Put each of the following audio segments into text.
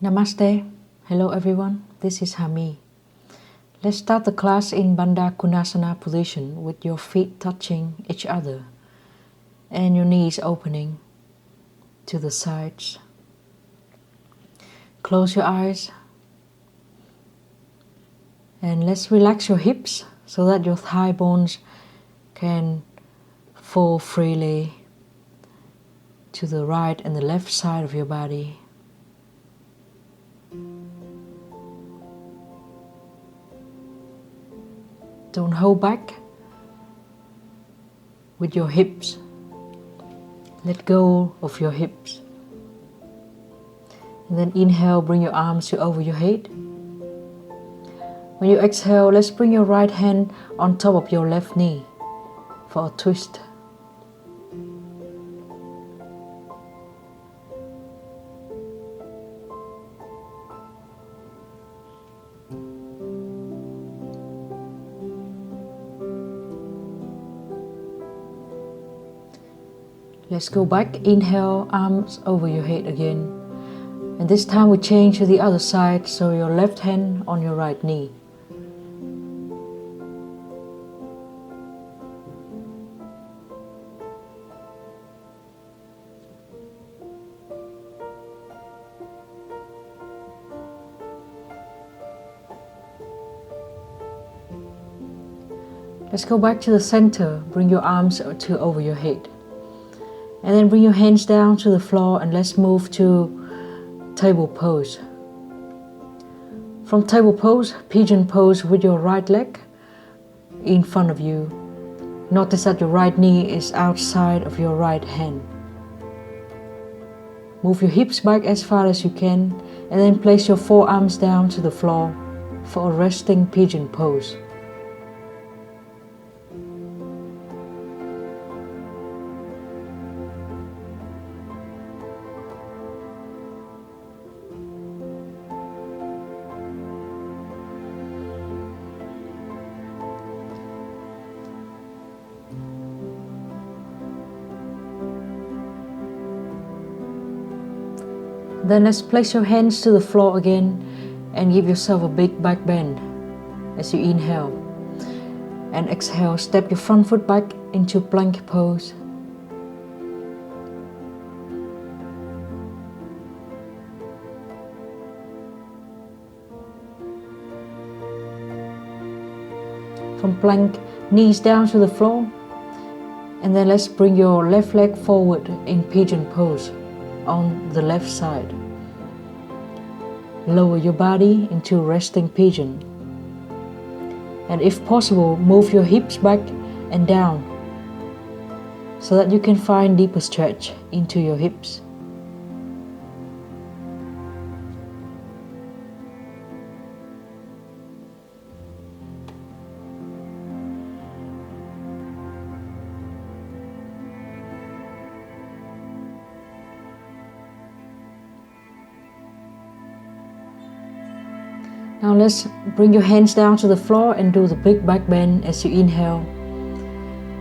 Namaste. Hello everyone. This is Hami. Let's start the class in Bandha Konasana position with your feet touching each other and your knees opening to the sides. Close your eyes and let's relax your hips so that your thigh bones can fall freely to the right and the left side of your body. Don't hold back with your hips. Let go of your hips. And then inhale, bring your arms to over your head. When you exhale, let's bring your right hand on top of your left knee for a twist. Let's go back. Inhale, arms over your head again. And this time we change to the other side, so your left hand on your right knee. Let's go back to the center. Bring your arms to over your head. And then bring your hands down to the floor and let's move to table pose. From table pose, pigeon pose with your right leg in front of you. Notice that your right knee is outside of your right hand. Move your hips back as far as you can and then place your forearms down to the floor for a resting pigeon pose. Then let's place your hands to the floor again and give yourself a big back bend as you inhale. And exhale, step your front foot back into plank pose. From plank, knees down to the floor. And then let's bring your left leg forward in pigeon pose on the left side. Lower your body into resting pigeon. And if possible, move your hips back and down so that you can find deeper stretch into your hips. Now let's bring your hands down to the floor and do the big back bend as you inhale.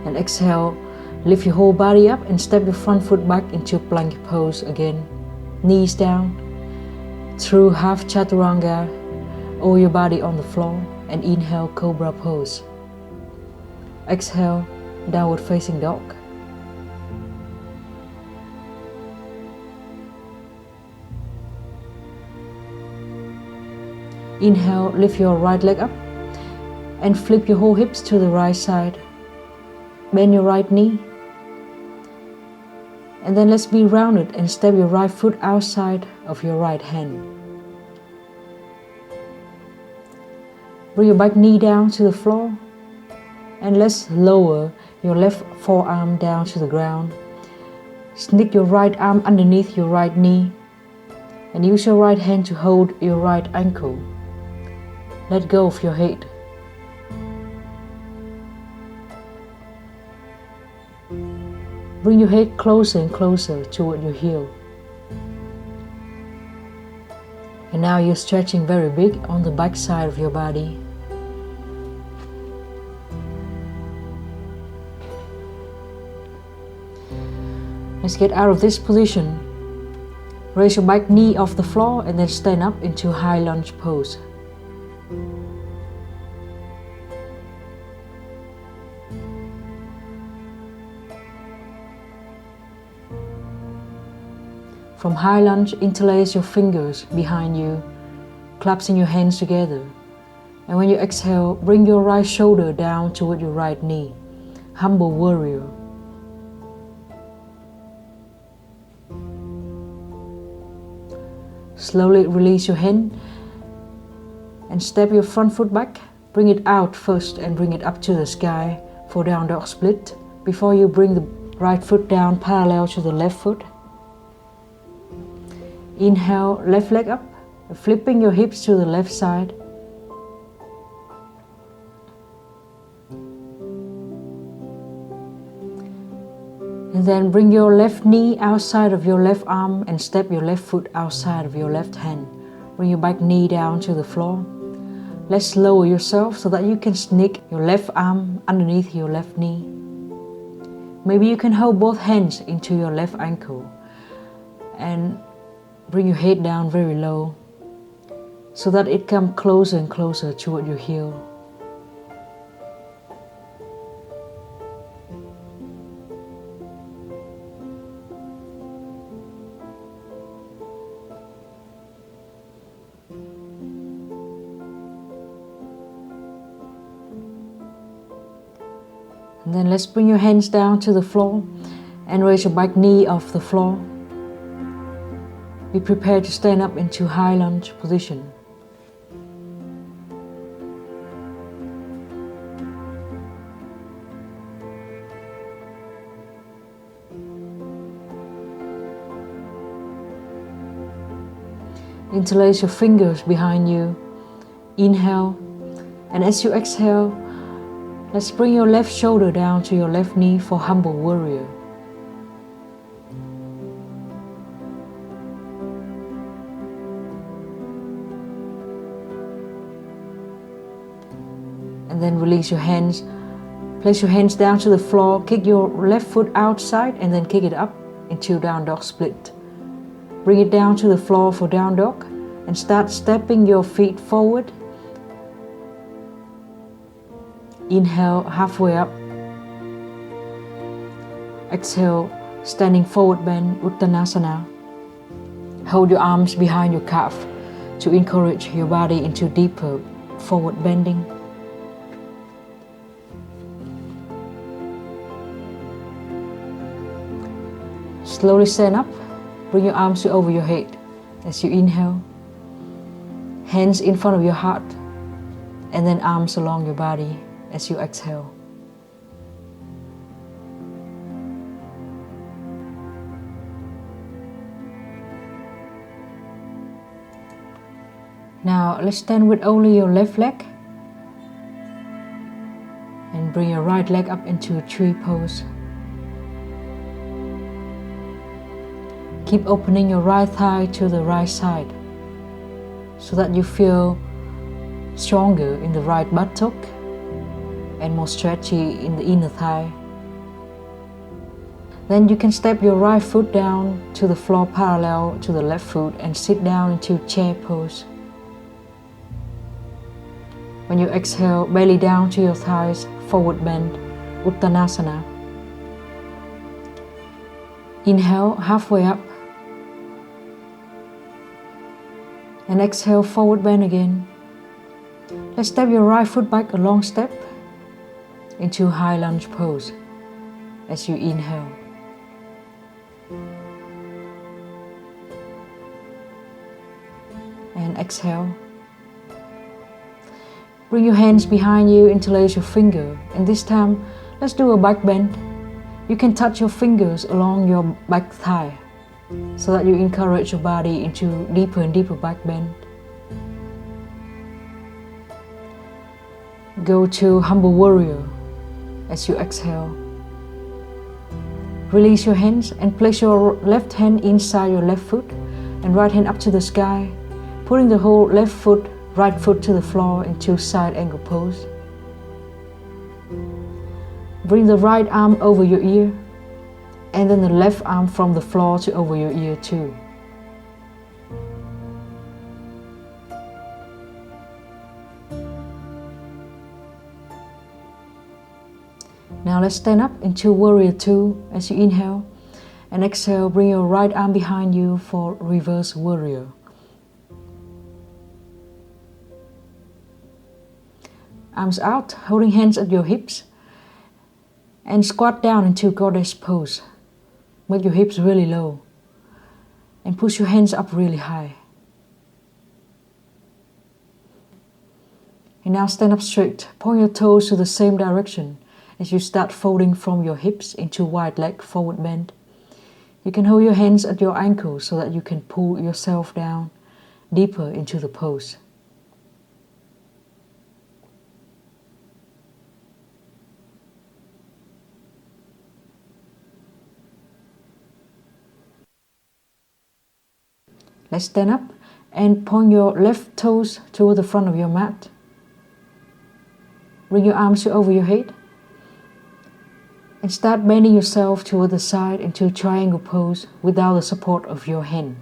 And exhale, lift your whole body up and step your front foot back into plank pose again. Knees down, through half chaturanga, all your body on the floor, and inhale, cobra pose. Exhale, downward facing dog. Inhale, lift your right leg up and flip your whole hips to the right side. Bend your right knee. And then let's be rounded and step your right foot outside of your right hand. Bring your back knee down to the floor. And let's lower your left forearm down to the ground. Sneak your right arm underneath your right knee. And use your right hand to hold your right ankle. Let go of your head. Bring your head closer and closer toward your heel. And now you're stretching very big on the back side of your body. Let's get out of this position. Raise your back knee off the floor and then stand up into high lunge pose. From high lunge, interlace your fingers behind you, collapsing your hands together. And when you exhale, bring your right shoulder down toward your right knee. Humble warrior. Slowly release your hand and step your front foot back. Bring it out first and bring it up to the sky for down dog split before you bring the right foot down parallel to the left foot. Inhale, left leg up, flipping your hips to the left side. And then bring your left knee outside of your left arm and step your left foot outside of your left hand. Bring your back knee down to the floor. Let's lower yourself so that you can sneak your left arm underneath your left knee. Maybe you can hold both hands into your left ankle and bring your head down very low so that it comes closer and closer toward your heel. And then let's bring your hands down to the floor and raise your back knee off the floor. Be prepared to stand up into high lunge position. Interlace your fingers behind you. Inhale, and as you exhale, let's bring your left shoulder down to your left knee for humble warrior. And then release your hands. Place your hands down to the floor. Kick your left foot outside and then kick it up into down dog split. Bring it down to the floor for down dog and start stepping your feet forward. Inhale, halfway up. Exhale, standing forward bend, Uttanasana. Hold your arms behind your calf to encourage your body into deeper forward bending. Slowly stand up. Bring your arms to over your head as you inhale. Hands in front of your heart and then arms along your body as you exhale. Now let's stand with only your left leg and bring your right leg up into a tree pose. Keep opening your right thigh to the right side so that you feel stronger in the right buttock and more stretchy in the inner thigh. Then you can step your right foot down to the floor parallel to the left foot and sit down into chair pose. When you exhale, belly down to your thighs, forward bend, Uttanasana. Inhale, halfway up. And exhale, forward bend again. Let's step your right foot back a long step into high lunge pose as you inhale. And exhale. Bring your hands behind you, interlace your finger, and this time let's do a back bend. You can touch your fingers along your back thigh so that you encourage your body into deeper and deeper back bend. Go to humble warrior as you exhale. Release your hands and place your left hand inside your left foot and right hand up to the sky, putting the whole left foot, right foot to the floor into side angle pose. Bring the right arm over your ear and then the left arm from the floor to over your ear too. Now let's stand up into Warrior 2 as you inhale, and exhale, bring your right arm behind you for Reverse Warrior. Arms out, holding hands at your hips, and squat down into Goddess pose. Make your hips really low and push your hands up really high. And now stand up straight, point your toes to the same direction as you start folding from your hips into wide leg forward bend. You can hold your hands at your ankles so that you can pull yourself down deeper into the pose. Let's stand up and point your left toes toward the front of your mat. Bring your arms over your head and start bending yourself toward the side into triangle pose without the support of your hand.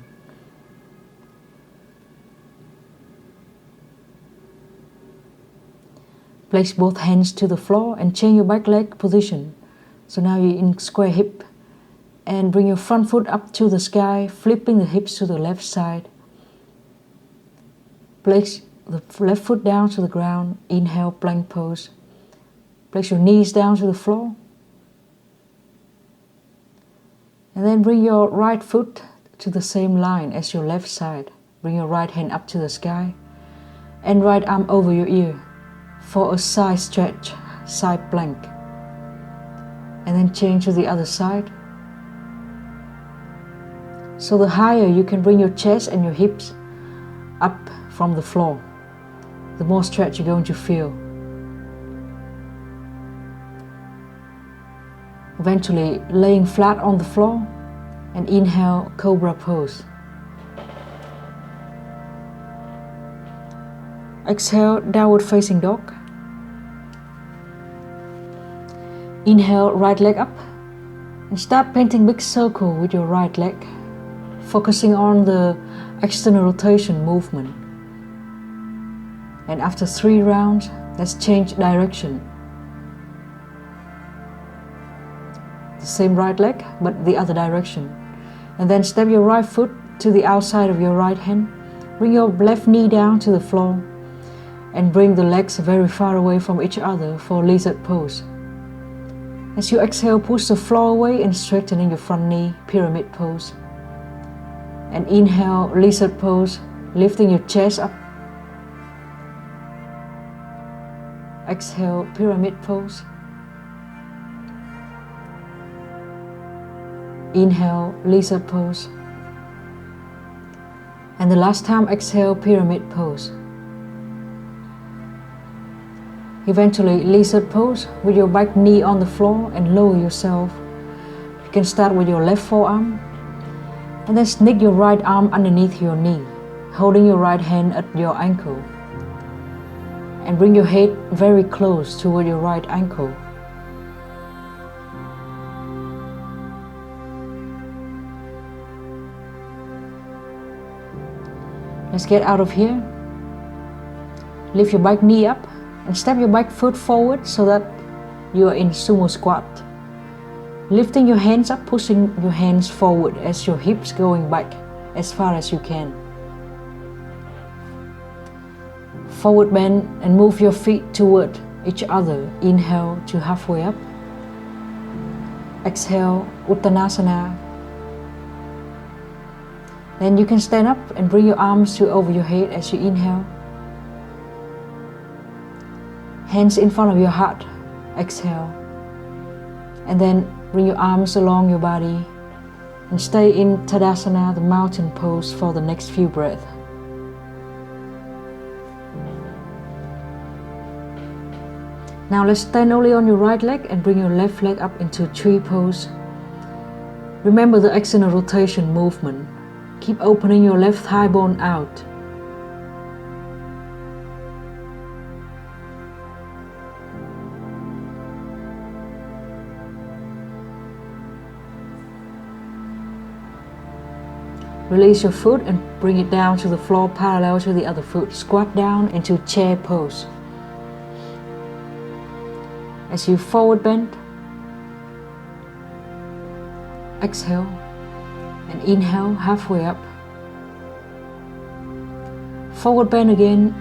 Place both hands to the floor and change your back leg position. So now you're in square hip, and bring your front foot up to the sky, flipping the hips to the left side. Place the left foot down to the ground, inhale, plank pose. Place your knees down to the floor. And then bring your right foot to the same line as your left side. Bring your right hand up to the sky and right arm over your ear for a side stretch, side plank. And then change to the other side. So the higher you can bring your chest and your hips up from the floor, the more stretch you're going to feel. Eventually laying flat on the floor, and inhale, Cobra pose. Exhale, Downward Facing Dog. Inhale, right leg up, and start painting big circle with your right leg, focusing on the external rotation movement. And after 3 rounds, let's change direction. The same right leg, but the other direction. And then step your right foot to the outside of your right hand. Bring your left knee down to the floor and bring the legs very far away from each other for lizard pose. As you exhale, push the floor away and straightening your front knee, pyramid pose. And inhale, lizard pose, lifting your chest up. Exhale, pyramid pose. Inhale, lizard pose. And the last time, exhale, pyramid pose. Eventually, lizard pose with your back knee on the floor and lower yourself. You can start with your left forearm and then sneak your right arm underneath your knee, holding your right hand at your ankle. And bring your head very close toward your right ankle. Let's get out of here. Lift your back knee up and step your back foot forward so that you are in sumo squat. Lifting your hands up, pushing your hands forward as your hips going back as far as you can. Forward bend and move your feet toward each other. Inhale to halfway up. Exhale, Uttanasana. Then you can stand up and bring your arms to over your head as you inhale. Hands in front of your heart. Exhale. And then bring your arms along your body and stay in Tadasana, the mountain pose, for the next few breaths. Now let's stand only on your right leg and bring your left leg up into tree pose. Remember the external rotation movement. Keep opening your left thigh bone out. Release your foot and bring it down to the floor parallel to the other foot. Squat down into chair pose. As you forward bend, Exhale and inhale halfway up. Forward bend again,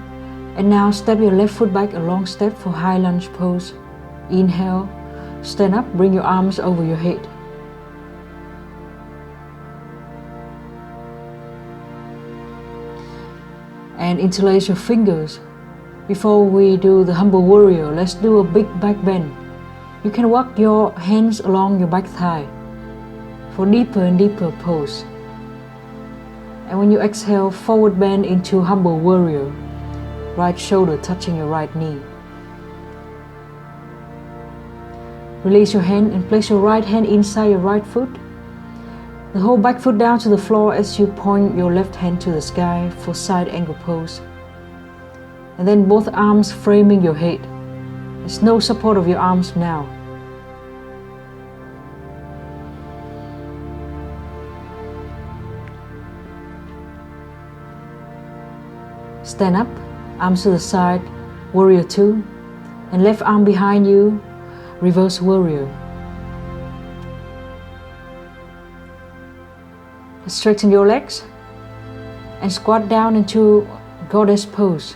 and now step your left foot back a long step for high lunge pose. Inhale, stand up, bring your arms over your head. And interlace your fingers. Before we do the humble warrior, let's do a big back bend. You can walk your hands along your back thigh for deeper and deeper pose. And when you exhale, forward bend into humble warrior, right shoulder touching your right knee. Release your hand and place your right hand inside your right foot. The whole back foot down to the floor as you point your left hand to the sky for side angle pose. And then both arms framing your head. There's no support of your arms now. Stand up, arms to the side, warrior 2, and left arm behind you, reverse warrior. Straighten your legs and squat down into goddess pose.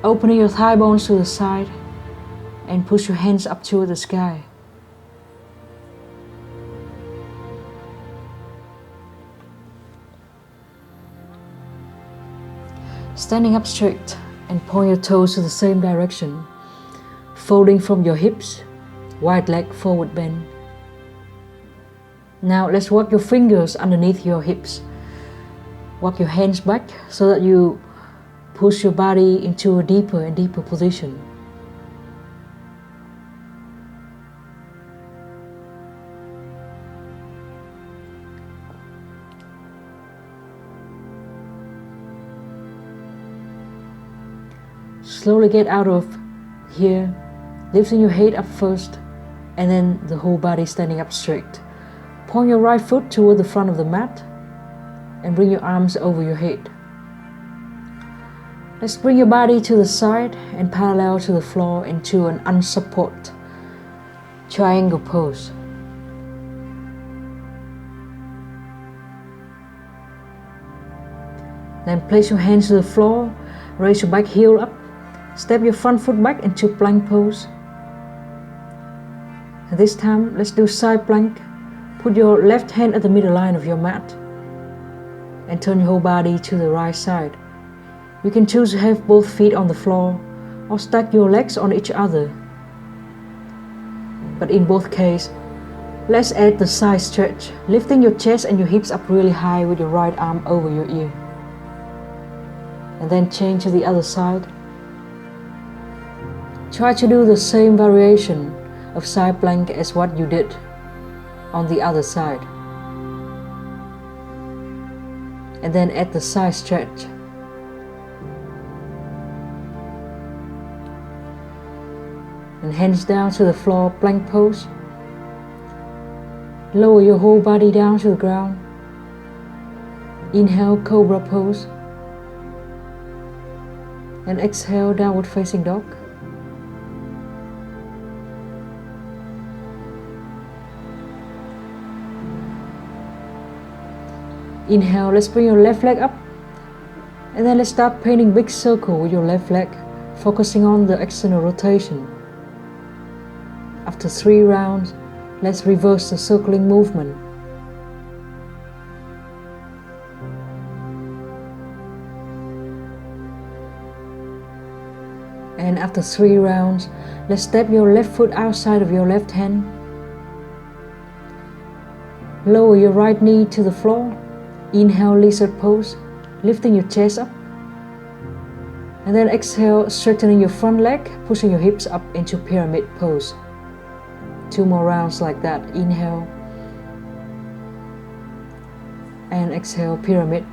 Opening your thigh bones to the side and push your hands up toward the sky. Standing up straight and point your toes to the same direction, folding from your hips, wide leg forward bend. Now let's walk your fingers underneath your hips. Walk your hands back so that you push your body into a deeper and deeper position. Slowly get out of here, lifting your head up first and then the whole body standing up straight. Point your right foot toward the front of the mat and bring your arms over your head. Let's bring your body to the side and parallel to the floor into an unsupported triangle pose. Then place your hands to the floor, raise your back heel up, step your front foot back into plank pose. And this time, let's do side plank. Put your left hand at the middle line of your mat and turn your whole body to the right side. You can choose to have both feet on the floor or stack your legs on each other. But in both cases, let's add the side stretch, lifting your chest and your hips up really high with your right arm over your ear. And then change to the other side. Try to do the same variation of side plank as what you did on the other side. And then add the side stretch. And hands down to the floor, plank pose. Lower your whole body down to the ground. Inhale, cobra pose. And exhale, downward facing dog. Inhale, let's bring your left leg up. And then let's start painting big circle with your left leg, focusing on the external rotation. After 3 rounds, let's reverse the circling movement. And after 3 rounds, let's step your left foot outside of your left hand. Lower your right knee to the floor. Inhale, lizard pose, lifting your chest up. And then exhale, straightening your front leg, pushing your hips up into pyramid pose. 2 more rounds like that. Inhale. And exhale, pyramid.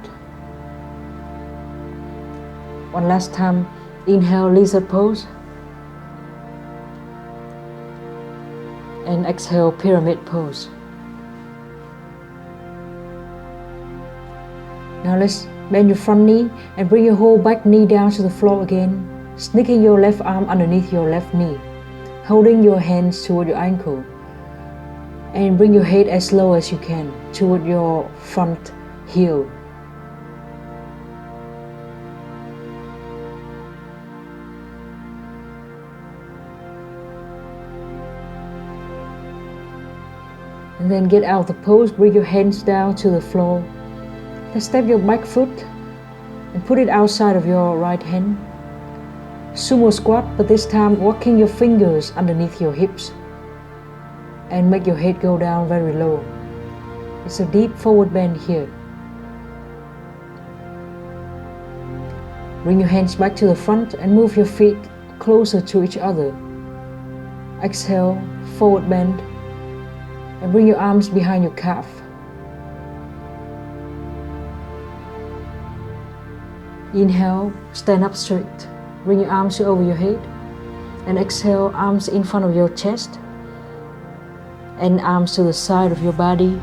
One last time. Inhale, lizard pose. And exhale, pyramid pose. Now let's bend your front knee and bring your whole back knee down to the floor again, sneaking your left arm underneath your left knee, holding your hands toward your ankle. And bring your head as low as you can toward your front heel. And then get out of the pose, bring your hands down to the floor. Then step your back foot and put it outside of your right hand. Sumo squat, but this time walking your fingers underneath your hips. And make your head go down very low. It's a deep forward bend here. Bring your hands back to the front and move your feet closer to each other. Exhale, forward bend. And bring your arms behind your calf. Inhale, stand up straight. Bring your arms over your head. And exhale, arms in front of your chest. And arms to the side of your body.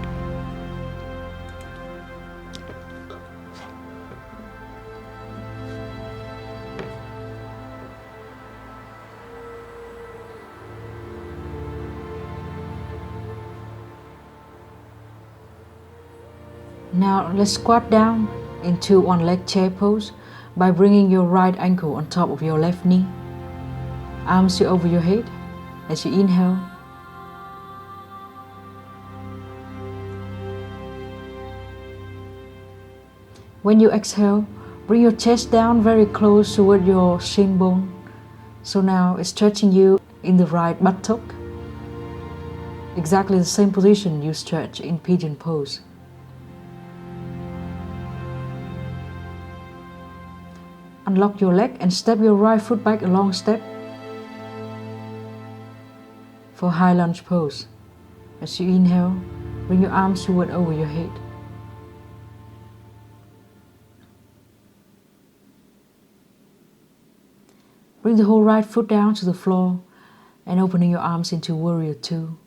Now let's squat down into one leg chair pose by bringing your right ankle on top of your left knee. Arms over your head as you inhale. When you exhale, bring your chest down very close toward your shin bone. So now it's stretching you in the right buttock. Exactly the same position you stretch in pigeon pose. Unlock your leg and step your right foot back a long step for high lunge pose. As you inhale, bring your arms toward over your head. Bring the whole right foot down to the floor and opening your arms into Warrior Two.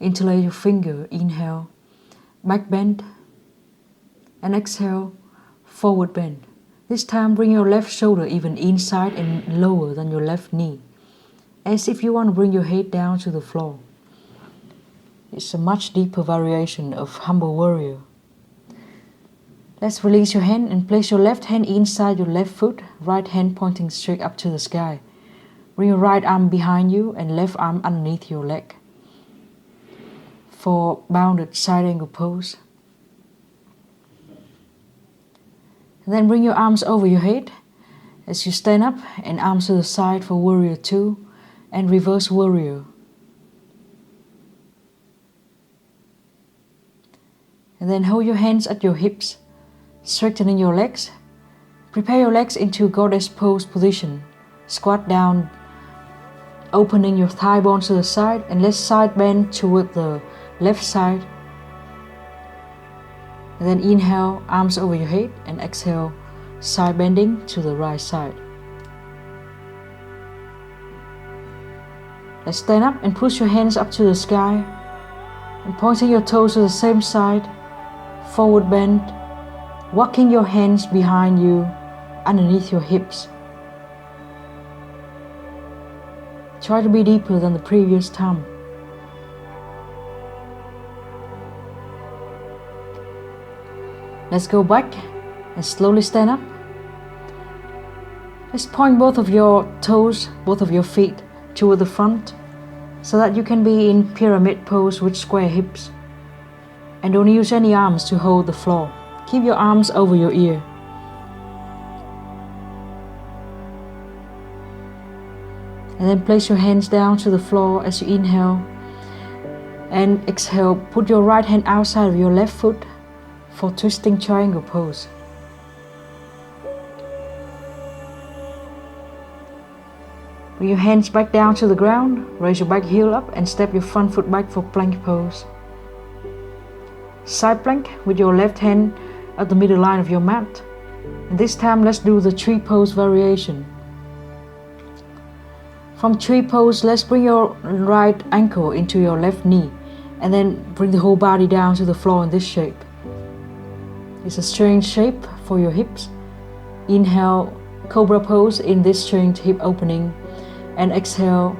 Interlace your finger, inhale, back bend, and exhale, forward bend. This time bring your left shoulder even inside and lower than your left knee, as if you want to bring your head down to the floor. It's a much deeper variation of Humble Warrior. Let's release your hand and place your left hand inside your left foot, right hand pointing straight up to the sky. Bring your right arm behind you and left arm underneath your leg for bounded side angle pose. And then bring your arms over your head as you stand up and arms to the side for Warrior Two and Reverse Warrior. And then hold your hands at your hips, strengthening your legs. Prepare your legs into Goddess pose position. Squat down, opening your thigh bones to the side and let's side bend toward the left side. And then inhale, arms over your head, and exhale, side bending to the right side. Let's stand up and push your hands up to the sky and pointing your toes to the same side, forward bend, walking your hands behind you, underneath your hips. Try to be deeper than the previous time. Let's go back and slowly stand up. Let's point both of your toes, both of your feet toward the front so that you can be in pyramid pose with square hips. And don't use any arms to hold the floor. Keep your arms over your ear. And then place your hands down to the floor as you inhale. And exhale, put your right hand outside of your left foot for twisting triangle pose. Bring your hands back down to the ground, raise your back heel up and step your front foot back for plank pose. Side plank with your left hand at the middle line of your mat. And this time let's do the tree pose variation. From tree pose, let's bring your right ankle into your left knee and then bring the whole body down to the floor in this shape. It's a strange shape for your hips. Inhale, cobra pose in this strange hip opening and exhale,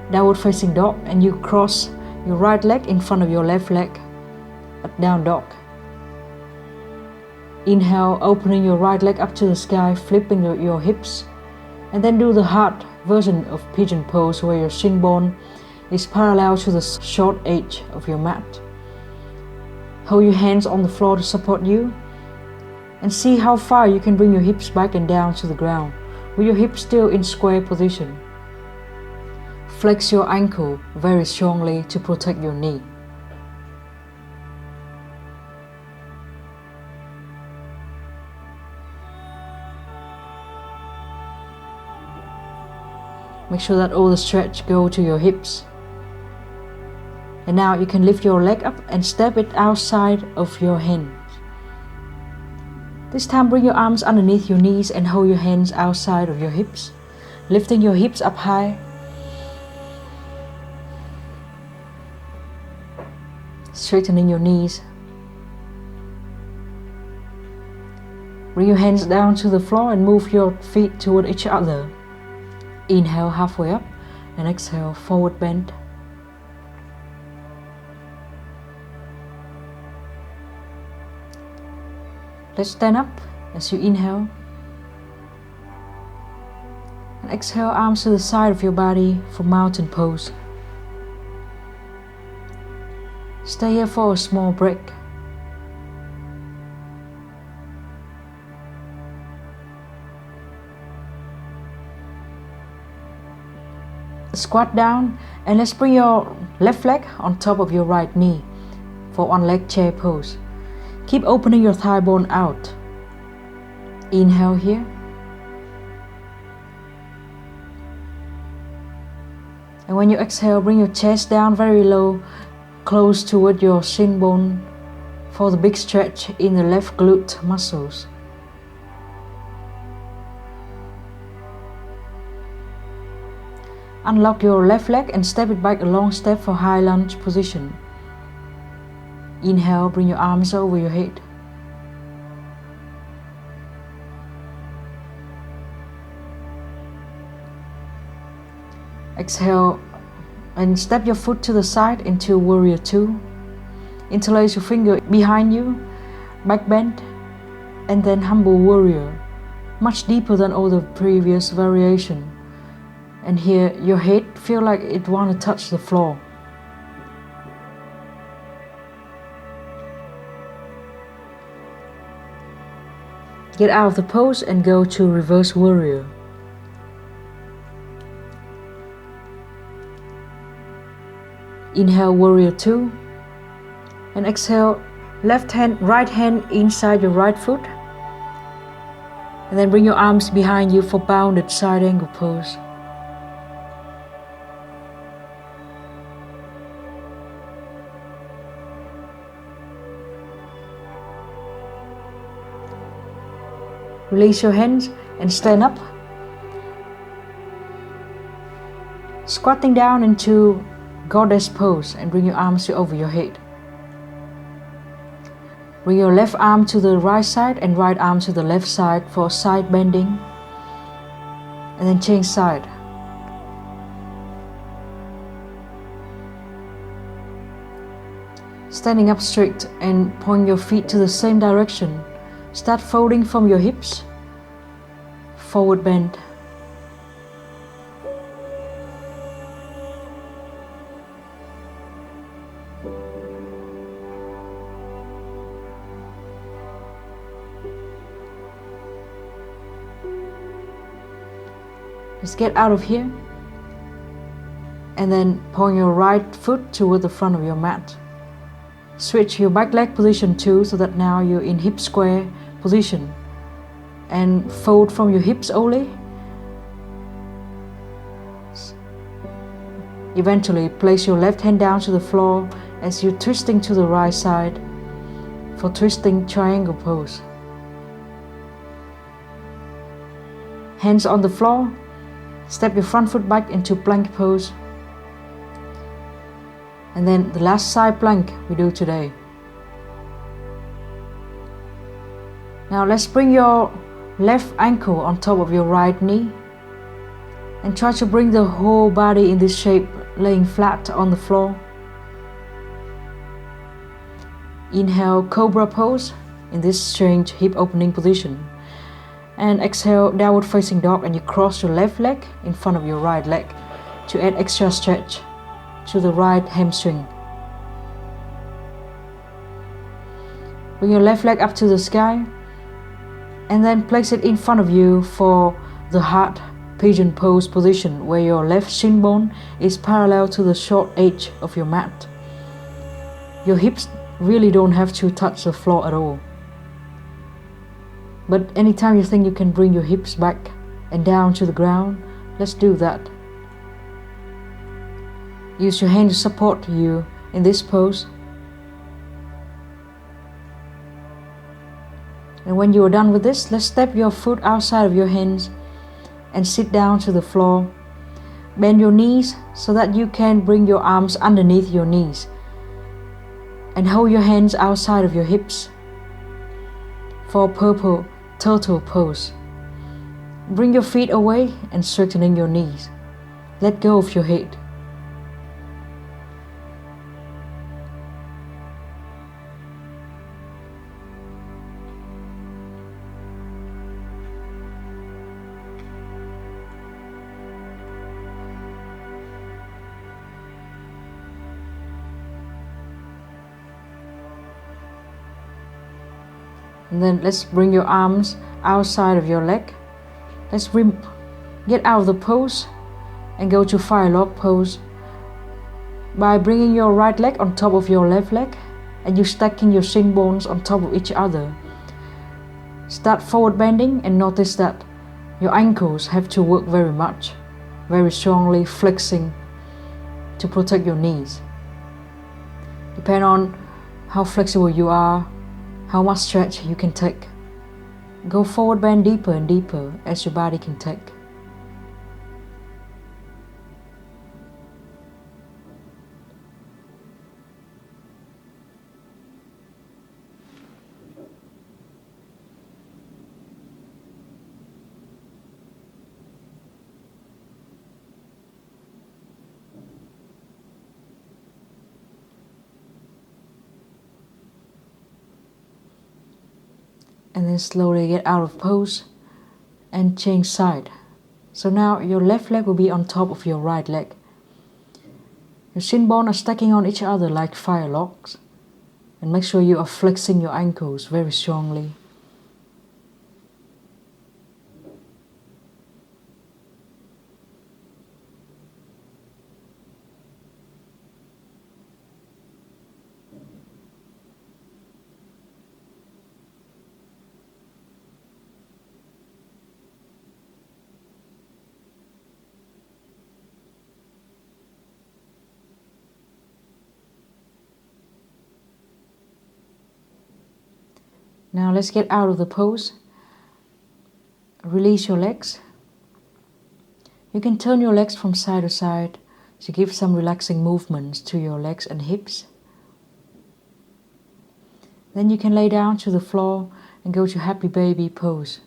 downward facing dog, and you cross your right leg in front of your left leg at down dog. Inhale, opening your right leg up to the sky, flipping your hips, and then do the hard version of pigeon pose where your shin bone is parallel to the short edge of your mat. Hold your hands on the floor to support you and see how far you can bring your hips back and down to the ground with your hips still in square position. Flex your ankle very strongly to protect your knee. Make sure that all the stretch go to your hips. And now you can lift your leg up and step it outside of your hands. This time bring your arms underneath your knees and hold your hands outside of your hips, lifting your hips up high. Straightening your knees. Bring your hands down to the floor and move your feet toward each other. Inhale halfway up and exhale forward bend. Let's stand up as you inhale. And exhale, arms to the side of your body for mountain pose. Stay here for a small break. Squat down and let's bring your left leg on top of your right knee for one leg chair pose. Keep opening your thigh bone out. Inhale here. And when you exhale, bring your chest down very low, close toward your shin bone for the big stretch in the left glute muscles. Unlock your left leg and step it back a long step for high lunge position. Inhale, bring your arms over your head. Exhale and step your foot to the side into Warrior 2. Interlace your finger behind you, back bend, and then Humble Warrior, much deeper than all the previous variation. And here your head feel like it want to touch the floor. Get out of the pose and go to Reverse Warrior. Inhale Warrior 2 and exhale right hand inside your right foot, and then bring your arms behind you for bounded side angle pose. Release your hands and stand up. Squatting down into Goddess pose and bring your arms over your head. Bring your left arm to the right side and right arm to the left side for side bending. And then change side. Standing up straight and point your feet to the same direction. Start folding from your hips. Forward bend. Just get out of here and then point your right foot toward the front of your mat. Switch your back leg position too, so that now you're in hip square position, and fold from your hips only. Eventually place your left hand down to the floor as you're twisting to the right side for twisting triangle pose. Hands on the floor. Step your front foot back into plank pose. And then the last side plank we do today. Now let's bring your left ankle on top of your right knee and try to bring the whole body in this shape, laying flat on the floor. Inhale, cobra pose in this strange hip opening position. And exhale, downward facing dog, and you cross your left leg in front of your right leg to add extra stretch to the right hamstring. Bring your left leg up to the sky and then place it in front of you for the hard pigeon pose position, where your left shin bone is parallel to the short edge of your mat. Your hips really don't have to touch the floor at all. But anytime you think you can bring your hips back and down to the ground, let's do that. Use your hand to support you in this pose. And when you are done with this, let's step your foot outside of your hands and sit down to the floor. Bend your knees so that you can bring your arms underneath your knees and hold your hands outside of your hips for purple turtle pose. Bring your feet away and straighten your knees. Let go of your head. And then let's bring your arms outside of your leg. Let's get out of the pose and go to fire log pose by bringing your right leg on top of your left leg and you stacking your shin bones on top of each other. Start forward bending and notice that your ankles have to work very much, very strongly flexing to protect your knees. Depend on how flexible you are, how much stretch you can take. Go forward bend deeper and deeper as your body can take. And then slowly get out of pose and change side. So now your left leg will be on top of your right leg. Your shin bones are stacking on each other like fire logs. And make sure you are flexing your ankles very strongly. Now let's get out of the pose. Release your legs. You can turn your legs from side to side to give some relaxing movements to your legs and hips. Then you can lay down to the floor and go to happy baby pose.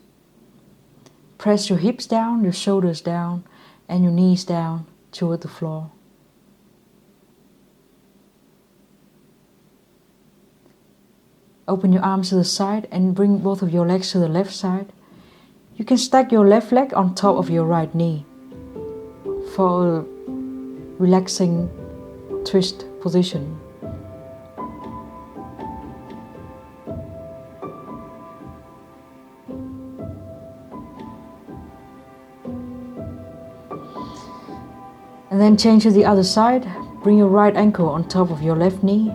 Press your hips down, your shoulders down, and your knees down toward the floor. Open your arms to the side and bring both of your legs to the left side. You can stack your left leg on top of your right knee for a relaxing twist position. And then change to the other side. Bring your right ankle on top of your left knee.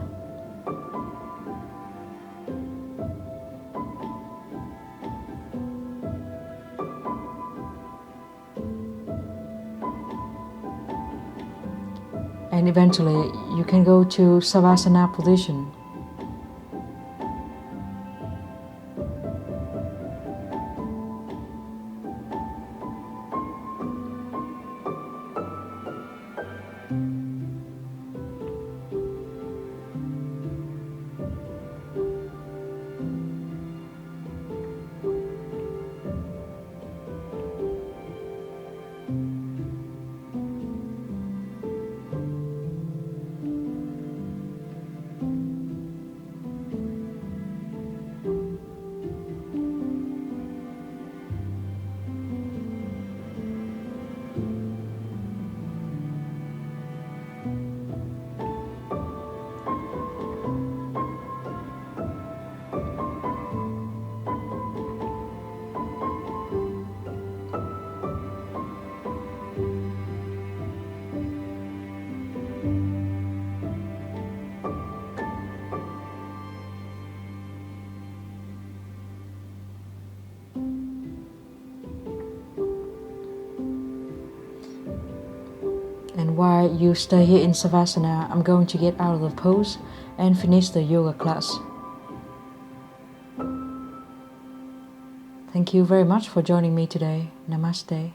And eventually you can go to Savasana position. while you stay here in Savasana, I'm going to get out of the pose and finish the yoga class. Thank you very much for joining me today. Namaste.